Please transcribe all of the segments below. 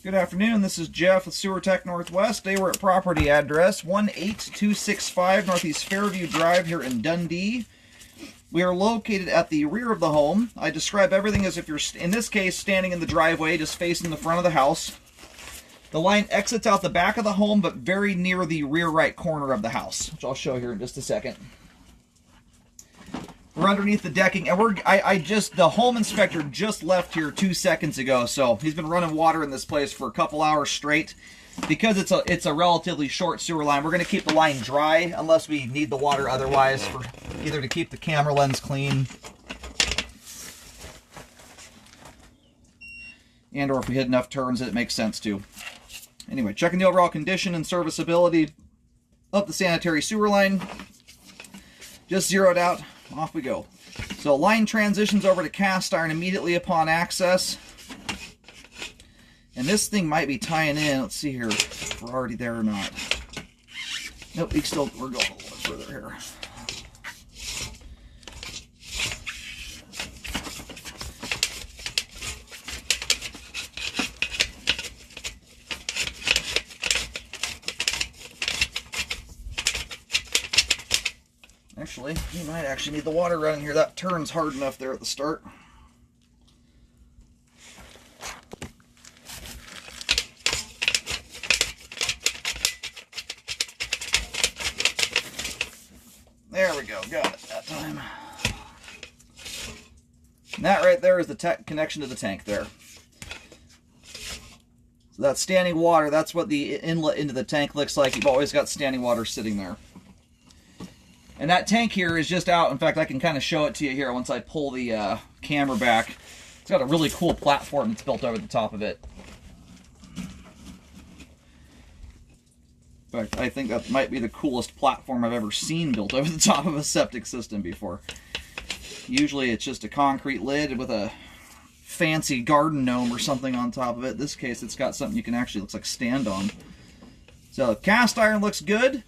Good afternoon, this is Jeff with Sewer Tech Northwest. Today we're at property address 18265 Northeast Fairview Drive here in Dundee. We are located at the rear of the home. I describe everything as if you're, in this case, standing in the driveway, just facing the front of the house. The line exits out the back of the home, but very near the rear right corner of the house, which I'll show here in just a second. We're underneath the decking, and the home inspector just left here 2 seconds ago, so he's been running water in this place for a couple hours straight. Because it's a relatively short sewer line, we're going to keep the line dry unless we need the water otherwise, for either to keep the camera lens clean and or if we hit enough turns that it makes sense to. Anyway, checking the overall condition and serviceability of the sanitary sewer line. Just zeroed out. Off we go. So line transitions over to cast iron immediately upon access. And this thing might be tying in. Let's see here if we're already there or not. Nope, we're going a little further here. Actually, you might actually need the water running here. That turns hard enough there at the start. There we go, got it that time. And that right there is the connection to the tank there. So that's standing water. That's what the inlet into the tank looks like. You've always got standing water sitting there. And that tank here is just out. In fact, I can kind of show it to you here once I pull the camera back. It's got a really cool platform that's built over the top of it. In fact, I think that might be the coolest platform I've ever seen built over the top of a septic system before. Usually it's just a concrete lid with a fancy garden gnome or something on top of it. In this case, it's got something you can actually, looks like, stand on. So cast iron looks good.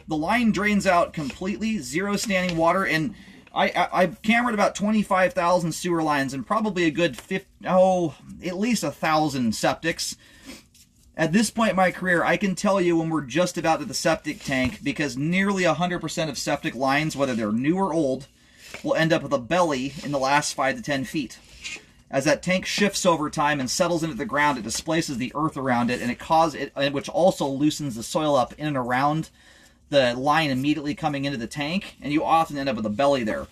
The line drains out completely, zero standing water, and I've cambered about 25,000 sewer lines and probably a good at least 1,000 septics. At this point in my career, I can tell you when we're just about to the septic tank, because nearly 100% of septic lines, whether they're new or old, will end up with a belly in the last 5 to 10 feet. As that tank shifts over time and settles into the ground, it displaces the earth around it, and which also loosens the soil up in and around the line immediately coming into the tank, and you often end up with a belly there.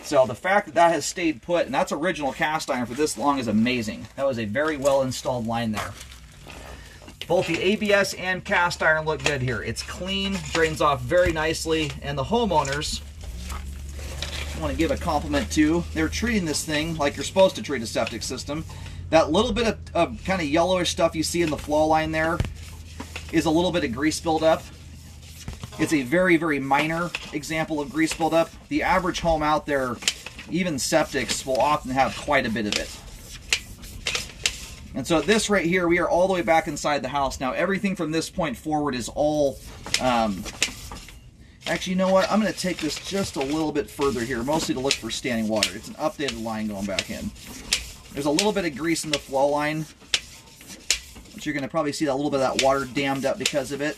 So the fact that that has stayed put, and that's original cast iron for this long, is amazing. That was a very well installed line there. Both the ABS and cast iron look good here. It's clean, drains off very nicely, and the homeowners, I want to give a compliment to, they're treating this thing like you're supposed to treat a septic system. That little bit of kind of yellowish stuff you see in the flow line there is a little bit of grease buildup. It's a very, very minor example of grease buildup. The average home out there, even septics, will often have quite a bit of it. And so this right here, we are all the way back inside the house. Now, everything from this point forward is all... actually, you know what? I'm going to take this just a little bit further here, mostly to look for standing water. It's an updated line going back in. There's a little bit of grease in the flow line, but you're going to probably see that little bit of that water dammed up because of it.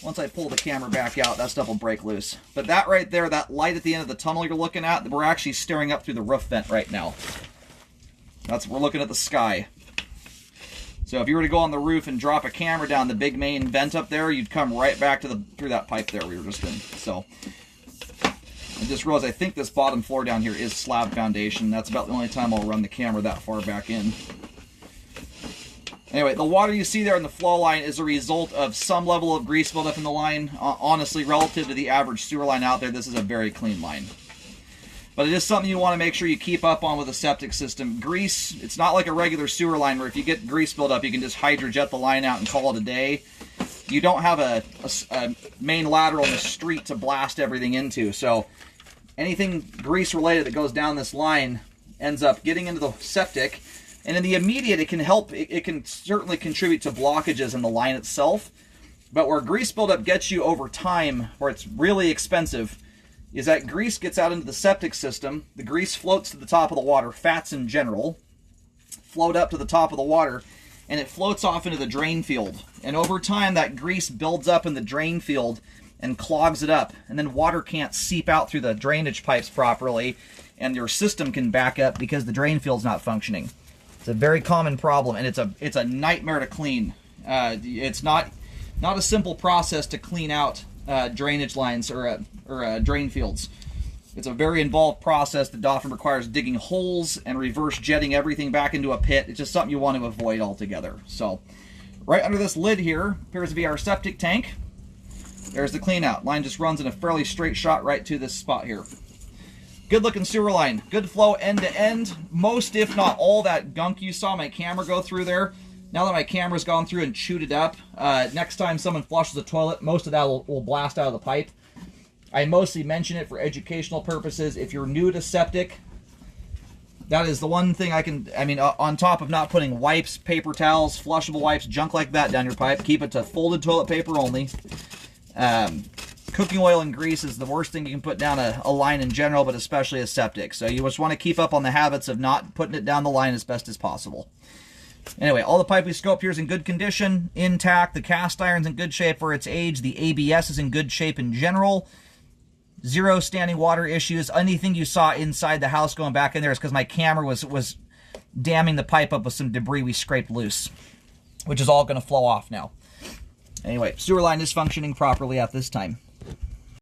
Once I pull the camera back out, that stuff will break loose. But that right there, that light at the end of the tunnel you're looking at, we're actually staring up through the roof vent right now. We're looking at the sky. So if you were to go on the roof and drop a camera down the big main vent up there, you'd come right back to through that pipe there we were just in. So I just realized I think this bottom floor down here is slab foundation. That's about the only time I'll run the camera that far back in. Anyway, the water you see there in the flow line is a result of some level of grease buildup in the line. Honestly, relative to the average sewer line out there, this is a very clean line. But it is something you want to make sure you keep up on with a septic system. Grease, it's not like a regular sewer line where if you get grease buildup, you can just hydrojet the line out and call it a day. You don't have a main lateral in the street to blast everything into. So anything grease related that goes down this line ends up getting into the septic. And in the immediate, it can help, it can certainly contribute to blockages in the line itself. But where grease buildup gets you over time, where it's really expensive, is that grease gets out into the septic system. The grease floats to the top of the water, fats in general, float up to the top of the water, and it floats off into the drain field. And over time, that grease builds up in the drain field and clogs it up. And then water can't seep out through the drainage pipes properly, and your system can back up because the drain field's not functioning. It's a very common problem, and it's a nightmare to clean. It's not a simple process to clean out drainage lines or drain fields. It's a very involved process that often requires digging holes and reverse jetting everything back into a pit. It's just something you want to avoid altogether. So, right under this lid here appears to be our septic tank. There's the clean out. Line just runs in a fairly straight shot right to this spot here. Good looking sewer line. Good flow end to end. Most, if not all, that gunk you saw my camera go through there, now that my camera's gone through and chewed it up, next time someone flushes the toilet, most of that will blast out of the pipe. I mostly mention it for educational purposes. If you're new to septic, that is the one thing on top of not putting wipes, paper towels, flushable wipes, junk like that down your pipe, keep it to folded toilet paper only. Cooking oil and grease is the worst thing you can put down a line in general, but especially a septic. So you just want to keep up on the habits of not putting it down the line as best as possible. Anyway, all the pipe we scoped here is in good condition, intact. The cast iron's in good shape for its age. The ABS is in good shape in general. Zero standing water issues. Anything you saw inside the house going back in there is because my camera was damming the pipe up with some debris we scraped loose, which is all going to flow off now. Anyway, sewer line is functioning properly at this time.